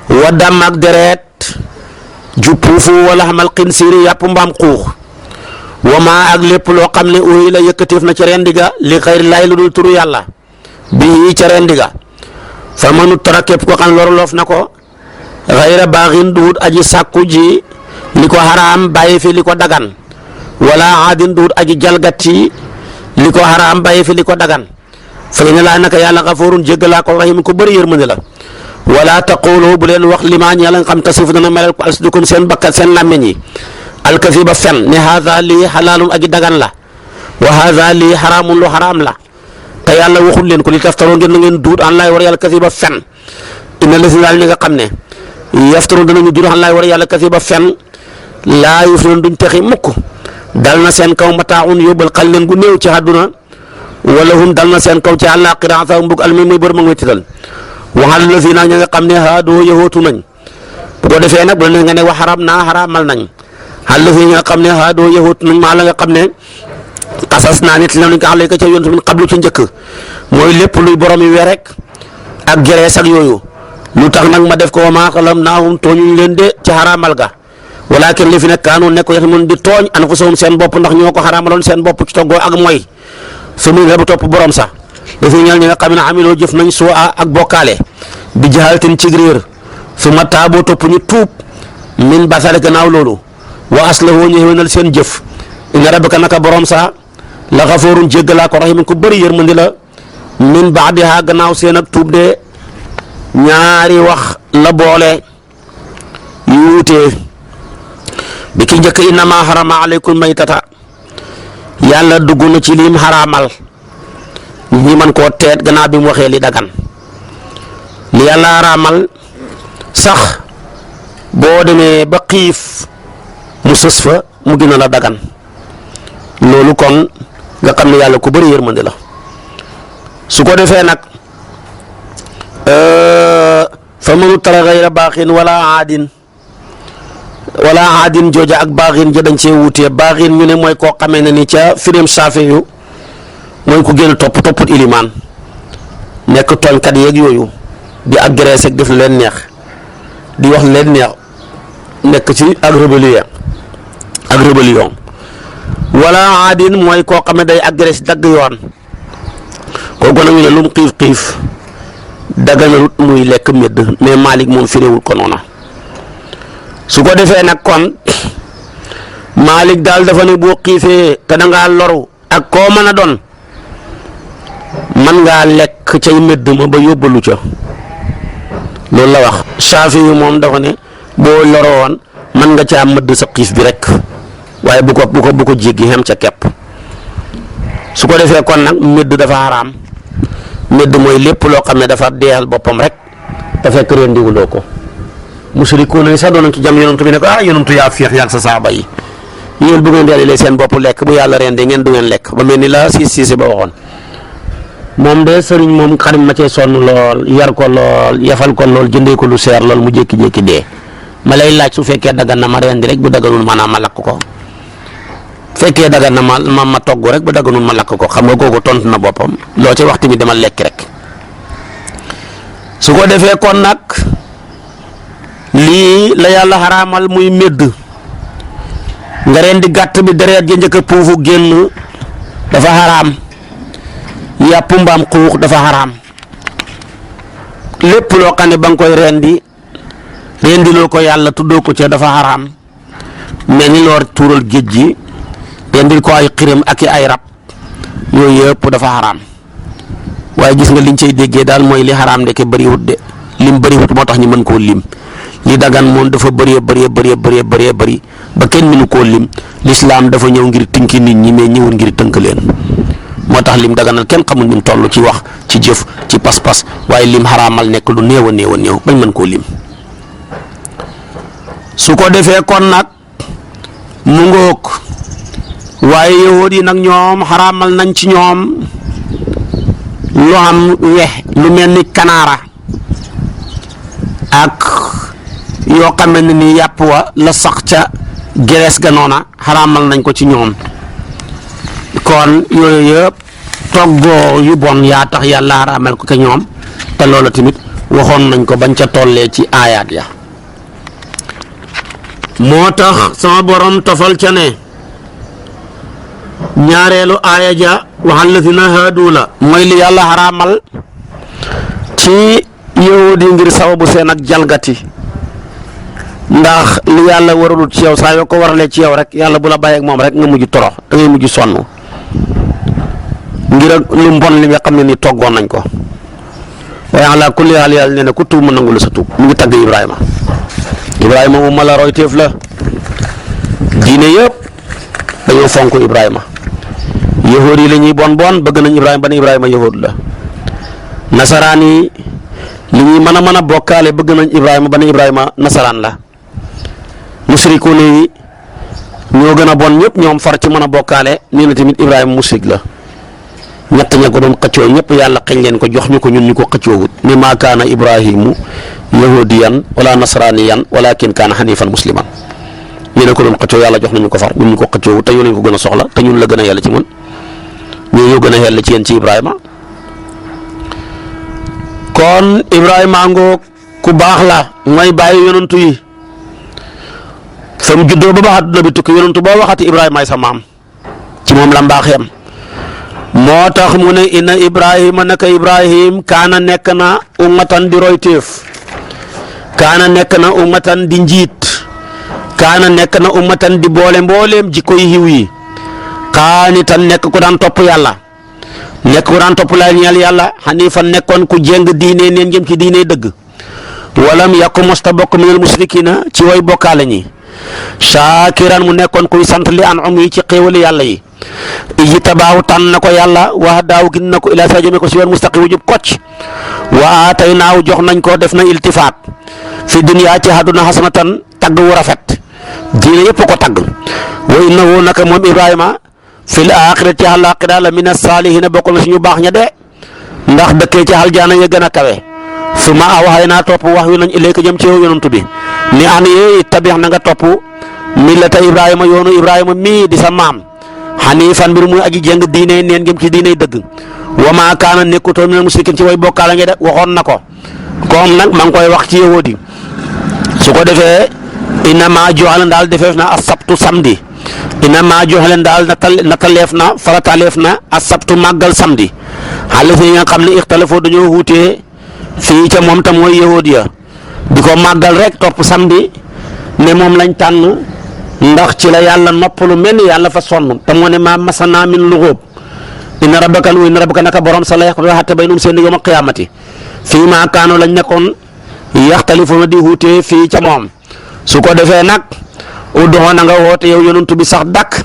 wa dam ak deret ju puufu wala xamal xinsiiri yàpp mbaam xuux wa maa ak lépp loo xam ne uyi la yëkkateef na ca rendiga li xayri laay lu dul turu yàlla bii ca rendiga fa mënu tara képp ko xam loru loof na ko xayra baaxin duut aji sàkku ji li ko xaraam bàyyi fi li ko dagan wala aadin duut aji jalgati li ko xaraam bàyyi fi li ko dagan fa inna laa naka yàlla gafuurun jéggalaa ko rahim ko bëri yërmande la. wala taqulu bu leen wax limaa ñeel nga xam tasif dana melal ko alsidukum seen bakkat seen làmmeñ yi alkasiba fen ne haada lii xalaalun aji dagan la wa haada lii xaraamun lu xaraam la te yàlla waxul leen ko li taftaroo ngeen na ngeen duut an laay war yàlla kasiba fen inna la si daal ñi nga xam ne yaftaru danañu duut an laay war yàlla kasiba fen laa yuflihun duñ texi mukk dal na seen kaw mataaxun yóbbal xal leen gu néew ci àdduna wala hum dal na seen kaw ci àllaaxira asaab mbug almi muy bër ma ngi tital waxal la si naa ña nga xam ne haadoo yahootu nañ bu ko defee nag bu la nga ne wax xaraam naa xaraamal nañ xal la si nga xam ne haadoo yahootu nañ maa la nga xam ne xasas naa nit la nañ ko xale ko ca yoon min qablu ci njëkk mooy lépp luy borom yi we rek ak gerees ak yooyu lu tax nag ma def ko wa maa xalam naahum tooñuñ leen de ci xaraamal ga walakin li fi nekk kaanu nekk ko mun di tooñ anfusahum seen bopp ndax ñoo ko xaraamaloon seen bopp ci toggoo ak mooy su muy nga bu topp borom sax dafa ñal ñi nga xam ne amiloo jëf nañ soo ak bokkaale bi jaxaltin ci réer su ma taaboo topp ñu tuub min basale gannaaw loolu wa aslahu ñu xéwénal seen jëf inna rabbaka naka borom sax la xafoorun jéggalaa ko rahimun ko bëri yërmandi la min baadiha gannaaw seen ak tuub de ñaari wax la boole yu wuutee bi ki njëkk innama harama alaykum maytata yàlla dugg na ci lim xaraamal ñi man koo teet gannaaw bi mu waxee li dagan li yàlla xaraamal sax boo demee ba xiif mu sës fa mu gën a la dagan loolu kon nga xam ne yàlla ku bëri yërmande la su ko defee nag fa manu tara gayra baaxin wala aadin jooja ak baaxin ja dañ cee wuutee baaxin ñu ne mooy koo xamee ne ni ca firim saafe yu mooy ku génn topput ilimaan nekk tooñkat yeeg yooyu di agressé ak def leen neex di wax leen neex nekk ci ak rébellion wala aadin mooy koo xam ne day agressé dagg yoon kooku nag ñu ne lu mu xiif daganalut muy lekk medd mais Malik moom firéwul ko noona su ko defee nag kon Malik daal dafa ne boo xiifee te da ngaa loru ak koo mën a doon man ngaa lekk cay medd ma ba yóbbalu ca loolu la wax Saafi yu moom dafa ne boo loro woon man nga caa mëdd sa xiif bi rek waaye bu ko jéggi xem ca kepp su ko defee kon nag medd dafa xaraam medd mooy lépp loo xam ne dafa deexal boppam rek te fekk ren diwuloo ko musrikoon yi sax doon nañ ci jam yonantu bi ne ko yonantu yaa féex yaag sa saaba yi yéen bu ngeen rendi seen bopp lekk bu yàlla rendi ngeen du ngeen lekk ba mel ni la siise ba waxoon moom de sëriñ moom xarim ma cee sonn lool yar ko lool yafal ko lool jëndee ko lu seer lool mu jékki-jékki dee ma lay laaj su fekkee dagan na ma rendi rek bu daganul maanaam ma lakk ko fekkee dagan na ma togg rek bu daganul ma lakk ko xam nga kooku tontu na boppam loo ci waxtu bi dama lekk rek su ko defee kon nag lii la yàlla xaraamal muy médd nga rendi gàtt bi deret ja njëkk a puufu génn dafa xaraam yàpp mbaam xuux dafa xaraam lépp loo xam ne ba nga koy rendiloo ko yàlla tuddoo ko ca dafa xaraam mel ni loor tuural géej gi rendil ko ay xiram ak ay rab yooyu yëpp dafa xaraam waaye gis nga liñ cay déggee daal mooy li xaraam ndeke bëriwut de lim bëriwut moo tax ñu mën koo lim li dagan moom dafa bëri ba kenn mënu koo lim lislaam dafa ñëw ngir tënki nit ñi mais ñëwul ngir tënk leen moo tax lim daganal kenn xamul ni mu toll ci wax ci jëf ci pas-pas waaye lim xaraamal nekk lu néew a néew bañ mën koo lim su ko defee kon nag mu ngoog waaye yahuud yi nag ñoom xaraamal nañ ci ñoom lu am lu mel ni kanaara ak yoo xam ne ni yàpp wa la sax ca gerees ga noona xaraamal nañ ko ci ñoom kon yooyu yëpp toggoo yu bon yaa tax yàlla xaraamal ko ke ñoom te loolu tamit waxoon nañ ko bañ ca tollee ci aayaat ya moo tax sama borom tofal ca ne ñaareelu aaya ja waxal la si na haadu la mooy li yàlla xaraamal ci yahud yi ngir sababu seen ak jalgati ndax li yàlla waralul ci yow saa yoo ko waralee ci yow rek yàlla bu la bàyyeeg moom rek nga mujj torox da ngay mujj sonn ngir ak lu mbon li nga xam ne ni toggoon nañ ko. waaye ala kulli haal yàlla nee na ku tuub ma nangu la sa tuub mu ngi tagg Ibrahima moom ma la royteef la diine yëpp dañoo fonk Ibrahima yahuud yi la ñuy bon bëgg nañ Ibrahima ba ne Ibrahima yahuud la nasaraan yi li ñuy mën a bokkaale bëgg nañ Ibrahima ba ne Ibrahima nasaraan la musrikuun yi ñoo gën a bon ñëpp ñoom far ci mën a bokkaale nii na tamit Ibrahima musrik la ñett ña ko doon xëccoo ñëpp yàlla xëñ leen ko jox ñu ko ñun ñu ko xëccoowut ni maa kaana Ibrahimu yahudiyan wala nasraniyan walakin kaana hanifan musliman ñu ne ko doon xëccoo yàlla jox nañu ko far ñun ñu ko xëccoowut te ñu leen ko gën a soxla te ñun la gën a yàlla ci mun ñoo gën a yàlla ci yéen ci Ibrahima kon Ibrahima ngoog ku baax la mooy bàyyi yonantu yi fa mu juddoo ba ba àdduna bi tukki yonantu boo waxati Ibrahima ay sa maam ci moom la mbaaxeem moo tax mu ne inna Ibrahima naka Ibrahim kaana nekk na ummatan di royteef kaana nekk na ummatan di njiit kaana nekk na ummatan di boole mbooleem jikko yi xiw yi qaanitan nekk ku daan topp yàlla nekk ku daan topp la ñeel yàlla xanifan nekkoon ku jéng diine neen jëm ci diine dëgg walam yakku mosta bokk minal musrikina ci way bokkaale ñi shaakiran mu nekkoon kuy sant li an yi ci xéewali yàlla yi iji tabaaw tànn na ko yàlla wax daaw gin na ko ila sa jëme ko si yoon mustaqim wu jub kocc wa ataynaaw jox nañ ko def na iltifaat fi dunya ci àdduna xasanatan tagg wu rafet diine yëpp ko tagg wa innahu naka moom Ibrahima fil aaxirati ci àllaaxira la mina saalihiina bokk na si ñu baax ña de ndax dëkkee ci aljaana ya gën a kawe summa awhaynaa topp wax yu nañ ilayka jëm ci yow yonantu bi ni an yee tabix na nga topp millata Ibrahima yoonu Ibrahima mii di sa maam xanifan mbir muy aji jëng diine neen jëm ci diine dëgg wa maa kaana nekkutoon minal mushrikiin ci way bokkaale nga de waxoon na ko comme nag maa ngi koy wax ci yahuudi su ko defee innamaa ju'ila daal defeef na as-sabtu samedi innamaa ju'ila daal nataleef na farataleef na as-sabtu màggal samedi xale fi nga xam ne ixtalafoo dañoo wuutee fii ca moom tam mooy yahuudiya di ko màggal rek topp samedi ne moom lañ tànn ndax ci la yàlla noppalu mel ni yàlla fa sonn te moo ne maa masanaa min lughub inna rabbaka naka borom sa la yaqdi hatta baynum seen yawmal qiyaamati fii maa kaanoo lañ nekkoon yaxtalifuuna di wuutee fii ca moom su ko defee nag ud'u na nga woote yow yonantu bi sax dakk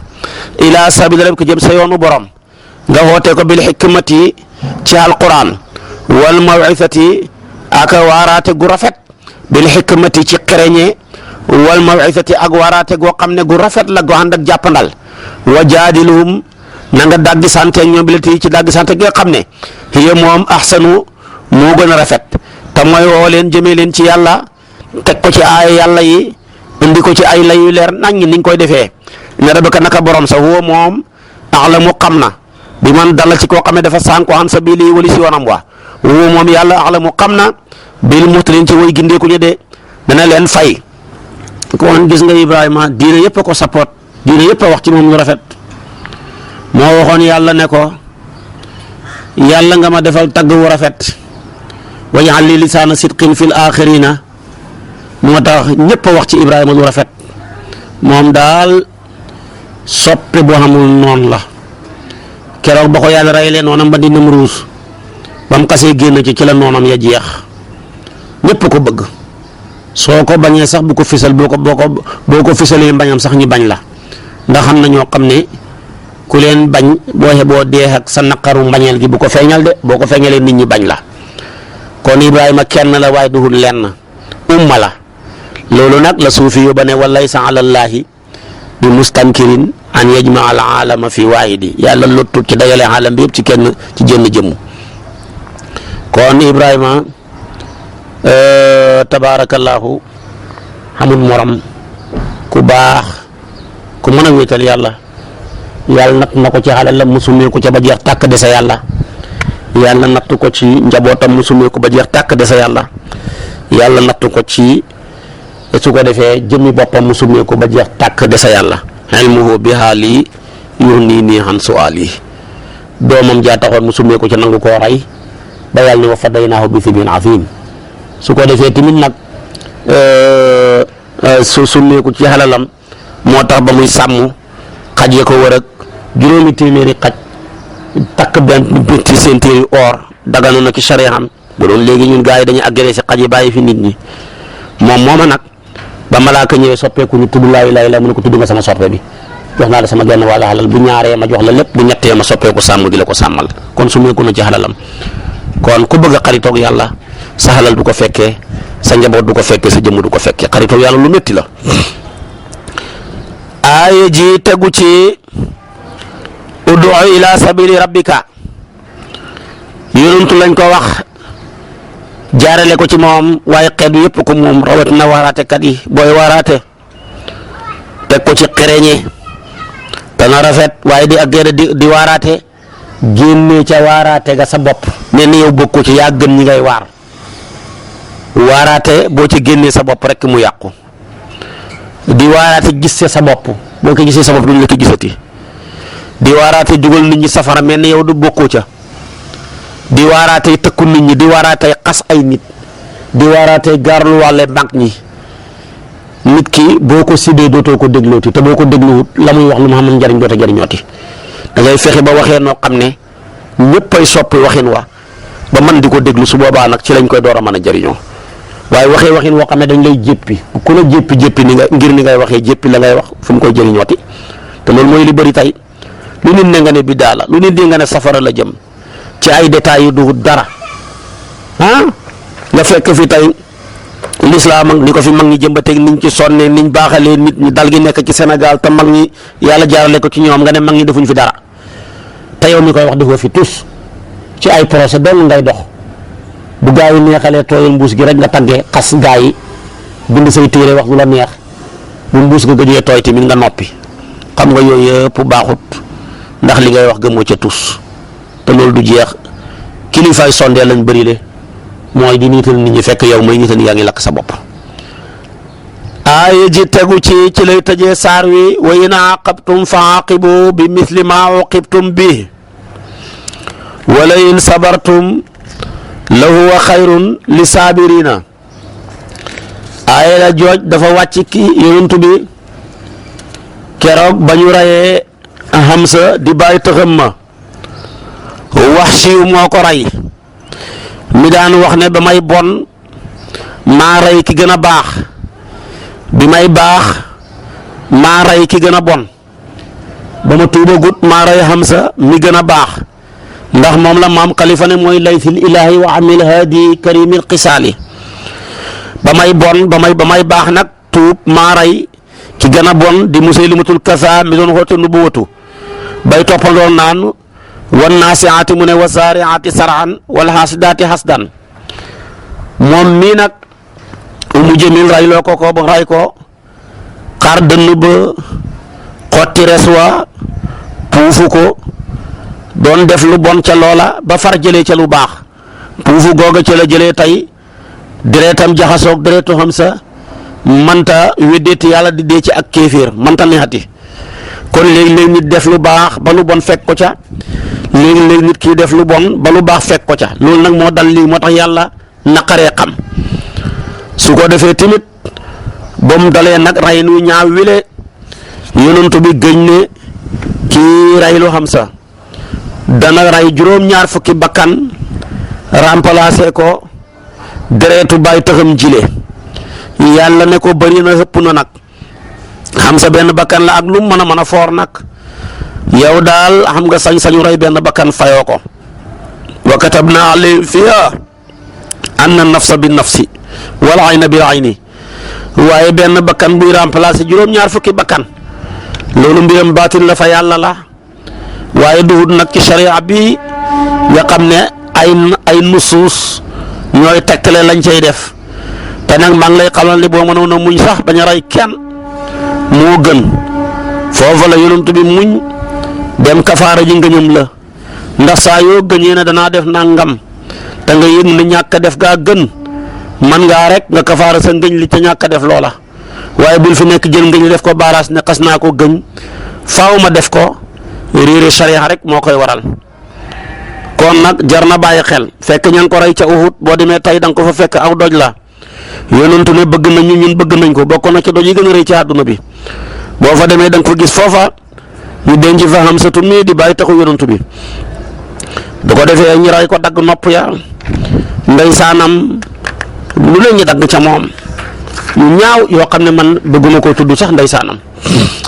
ila sabili rabbika jëm sa yoonu borom nga woote ko bil hikmati ci alquran wal maw'izati ak waaraate gu rafet bil hikmati ci xereñe wal maw'izati ak waaraate goo xam ne gu rafet la gu ànd ak jàppandal wa jaadiluhum na nga daggi sante ñoom bi la ci daggi sante gi nga xam ne hiya moom ahsanu moo gën a rafet te mooy woo leen jëmee leen ci yàlla teg ko ci ay yàlla yi indi ko ci ay layu leer nañ ni nga koy defee ne rabbaka naka borom sa huwa moom a'lamu xam na bi man dala ci koo xam ne dafa sànku an sabili wali si yoonam wa huwa moom yàlla a'lamu xam na bil muhtadin ci way gindeeku ñu de dana leen fay. kon gis nga Ibrahima diine yëpp a ko support diine yëpp a wax ci moom lu rafet moo waxoon yàlla ne ko yàlla nga ma defal tagg wu rafet waj'al li lisaana sidqin fil aaxirina moo tax ñëpp a wax ci Ibrahima lu rafet moom daal soppe boo xamul noonu la keroog ba ko yàlla rey leen noonam ba di Namruus ba mu xasee génn ci la noonam ya jeex ñëpp ko bëgg. soo ko bañee sax bu ko fisal boo ko fisalee bañam sax ñu bañ la ndax xam na ñoo xam ne ku leen bañ boo dee ak sa naqaru mbañeel gi bu ko feeñal de boo ko feeñalee nit ñi bañ la kon Ibrahima kenn la waaye duhul lenn umma la loolu nag la suufi yu ba ne walaysa alallaahi bi mustankirin an yajmaa al aalama fi waahidi yàlla lottut ci dajale aalam bi yëpp ci kenn ci jënn jëmm kon Ibrahima tabaarakallaahu xamul morom ku baax ku mën a wéetal yàlla natt na ko ci xalal la mu sumee ko ca ba jeex tàkk dese yàlla natt ko ci njabootam mu sumee ko ba jeex tàkk dese yàlla natt ko ci su ko defee jëmmi boppam mu sumee ko ba jeex tàkk dese yàlla ilmuhu bi haali yuhnii an su'aali doomam jaa taxoon mu sumee ko ci nangu koo rey ba yàlla ne wa fadaynaahu bi zibhin aziim su ko defee tamit nag su summeeku ci xalalam moo tax ba muy sàmm xaj ya ko wër ak juróomi téeméeri xaj takk benn ci ceinture or daganu na ci shari'am bu doon léegi ñun gars yi dañuy agressé xaj yi bàyyi fi nit ñi mooma nag ba malaaka ñëwee soppeeku ñu tudd laa ilaaha illallaah mu ne ko tudd nga sama soppe bi jox naa la sama genn wàllu xalal bu ñaaree ma jox la lépp bu ñettee ma soppeeku sàmm di la ko sàmmal kon su meeku na ci xalalam kon ku bëgg a xaritoog yàlla sa xalal du ko fekkee sa njaboot du ko fekkee sa jëmm du ko fekkee xaritoog yàlla lu métti la. aaya ji tegu ci ud'u ila sabili rabbika yonentu lañ ko wax jaarale ko ci moom waaye xeet yëpp ko moom rawat na waaraatekat yi booy waaraate teg ko ci xereñe dana rafet waaye di ak di waaraate génnee ca waaraate ga sa bopp ne ni yow bokku ci yaa gën ñi ngay waaraate boo ci génnee sa bopp rek mu yàqu di waaraate gis sa bopp boo ko gisee sa bopp duñ la ko gisati di waaraate dugal nit ñi safara mel ni yow du bokkoo ca di waaraatee tëkku nit ñi di waaraatee xas ay nit di waaraatee gaarlu wàlle mag ñi nit ki boo ko sidee dootoo ko déglooti te boo ko dégluwut la muy wax lu ma xam njariñ doota jariñooti da ngay fexe ba waxee noo xam ne ñëppay soppi waxin wa ba man di ko déglu su boobaa nag ci lañ koy door a mën a jariñoo waaye waxee waxin woo xam ne dañ lay jéppi ku la jéppi ni nga ngir ni ngay waxee jéppi la ngay wax fu mu koy jëriñooti te loolu mooy li bëri tey lu nit ne nga ne biddaa la lu nit ne nga ne safara la jëm ci ay détails yu du dara nga fekk fi tey lislaam ak ni ko fi mag ñi jëmbateeg niñ ci sonne niñ baaxalee nit ñi dal gi nekk ci Sénégal te mag ñi yàlla jaarale ko ci ñoom nga ne mag ñi defuñ fi dara te yow mi koy wax defoo fi tus ci ay procès doon ngay dox bu gaa yi neexalee tooyal mbuus gi rek nga taggee xas gaa yi bind say téere wax lu la neex bu mbuus ga gëjee tooy tamit nga noppi xam nga yooyu yëpp baaxut ndax li ngay wax gëmoo ca tus te loolu du jeex kilifaay sondee lañ bëri le mooy di niital nit ñi fekk yow may niital yaa ngi lakk sa bopp. aaya ji tegu ci lay tëjee saar wi wa in aqabtum fa aqibu bi misli ma uqibtum bi wala in sabartum la huwa xayrun li saabirina aaya la jooj dafa wàcc ki yonent bi keroog ba ñu rayee Hamza di bàyyi tëxam ma Wahshi moo ko rey mi daan wax ne ba may bon maa rey ki gën a baax bi may baax maa rey ki gën a bon ba ma tuubagut maa rey Hamza mi gën a baax ndax moom la maam Khalifa ne mooy laysil ilaahi wa amil haadi karimil xisaali ba may bon ba may baax nag tuub maa rey ki gën a bon di Musaylimatul Kazaab mi doon xoote nubuwatu bay toppandoon naan wan naasiaati mu ne wa saariaati saraan wal haasidaati hasdan moom mii nag Umu Jamil rayloo ko ba ray ko xar dënn ba xotti res wa puufu ko doon def lu bon ca loola ba far jëlee ca lu baax puufu googa ca la jëlee tey deretam jaxasoog deretu Hamza manta weddeeti yàlla di dee ci ak kéeféer manta neexati kon léegi-léegi nit def lu baax ba lu bon fekk ko ca léegi-léegi nit kii def lu bon ba lu baax fekk ko ca loolu nag moo dal lii moo tax yàlla naqaree xam su ko defee tamit ba mu dalee nag rey nu ñaaw wile yonantu bi gëñ ne kii rey lu Hamza dana rey juróom-ñaar fukki bakkan remplacé ko deretu bàyyi taxam jile yàlla ne ko bëri na ëpp na nag Hamza benn bakkan la ak lu mën a foor nag yow daal xam nga sañ-sañu rey benn bakkan fayoo ko wa katabna alayhim fiha anna nafsa bi nafsi wal ayna bil ayni waaye benn bakkan buy remplacer juróom-ñaar fukki bakkan loolu mbiram baatin la fa yàlla la waaye duhut nag ci sharia bi nga xam ne ay nusuus ñooy tekkale lañ cay def te nag maa ngi lay xamal ne boo mënoon a muñ sax bañ a rey kenn moo gën foofu la yonent bi muñ dem kafaara ji ngëñam la ndax saa yoo gëñee ne danaa def nangam te nga yëg ne ñàkk a def gaa gën man ngaa rek nga kafaara sa ngëñ li ca ñàkk a def loola waaye bul fi nekk jël ngëñ def ko baaraas ne xas naa ko gëñ faaw ma def ko réere sharia rek moo koy waral kon nag jar na bàyyi xel fekk ña ngi ko rey ca Uhud boo demee tey da nga ko fa fekk aw doj la yonentu ne bëgg nañ ñun bëgg nañ ko bokk na ci doj yi gën a rëy ci àdduna bi boo fa demee da nga ko gis foofa ñu denc fa Hamsatu mii di bàyyi taxu yonentu bi du ko defee ñu ray ko dagg nopp ya ndeysaanam lu ne ñu dagg ca moom ñu ñaaw yoo xam ne man bëgguma koo tudd sax ndeysaanam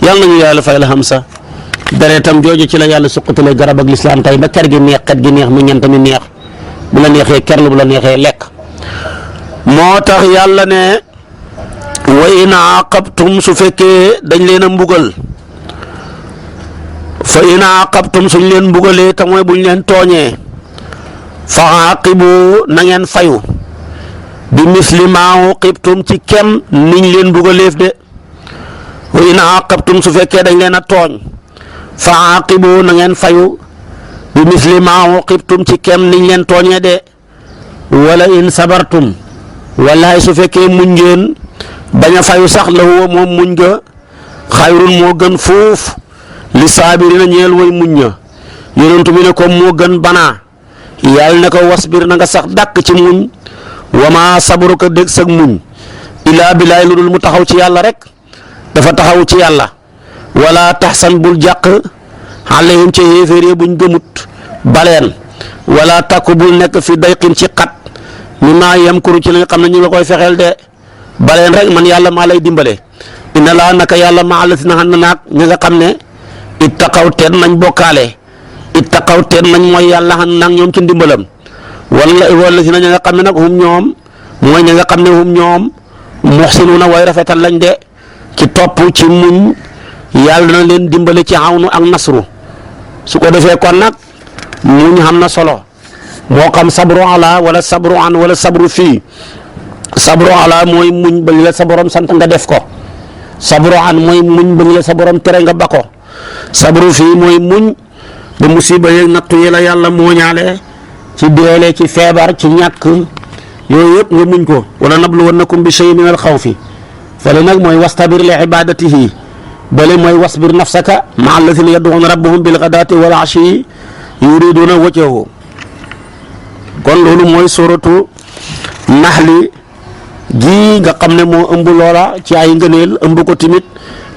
yàlla nañu yàlla fay la xam sa deretam jooju ci la yàlla suqatalee garab ak lislaam tey ba ker gi neex xet gi neex mu ñent mi neex bu la neexee kerlu bu la neexee lekk moo tax yàlla ne wa in aqabtum su fekkee dañ leen a mbugal fa in aqabtum suñ leen mbugalee te mooy buñ leen tooñee fa aqibu na ngeen fayu bi misli maa uqibtum ci kem niñ leen mbugaleef de wa in aqabtum su fekkee dañ leen a tooñ fa aqibu na ngeen fayu bi misli maa uqibtum ci kem niñ leen tooñee de wala in sabartum wallaay su fekkee muñ ngeen bañ a fayu sax la huwa moom muñ nga xayrun moo gën fuuf li saabirina ñeel way muñ ña yonentu bi ne ko moo gën banaa yàlla ne ko wasbir na nga sax dàkk ci muñ wama sabruka dégg sag muñ ilaa billaay lu dul mu taxaw ci yàlla rek dafa taxaw ci yàlla wala taxsan bul jàq alayhim ci yéeféer buñ gëmut baleen wala takku bul nekk fi dayqin ci xat mi maa yamkuru ci li nga xam ne ñu la koy fexeel de baleen rek man yàlla maa lay dimbale inna laa naka yàlla maa la si na xam ne naag ñi nga xam ne ittaqaw teen nañ bokkaale ittaqaw teen nañ mooy yàlla xam naag ñoom ci ndimbalam wala si na ñi nga xam ne nag hum ñoom mooy ñi nga xam ne hum ñoom muxsinuuna way rafetal lañ de ci topp ci muñ yàlla na leen dimbale ci awnu ak nasru su ko defee kon nag muñ xam na solo moo xam sabru ala wala sabru an wala sabru fii sabru ala mooy muñ ba la sa borom sant nga def ko sabru an mooy muñ ba la sa borom tere nga ba ko sabru fii mooy muñ ba musiba yeeg nattu yi la yàlla mooñaale ci deele ci feebar ci ñàkk yooyu yëpp nga muñ ko wala nabluwannakum bi shay'in min al xawfi fale nag mooy wastabir li ibadatihi bale mooy wasbir nafsaka ma alladhina yad'una rabbahum bil ghadati wal ashi yuriduna wajhahu kon loolu mooy suratu naxli ji nga xam ne moo ëmb loola ci ay ngëneel ëmb ko timit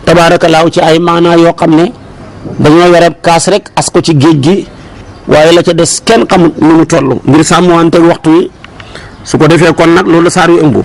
tabaarakallaahu ci ay maanaa yoo xam ne dañoo yore kaas rek as ko ci géej gi waaye la ca des kenn xamut nu mu toll ngir sàmmanteeg waxtu wi su ko defee kon nag loolu saar yu ëmb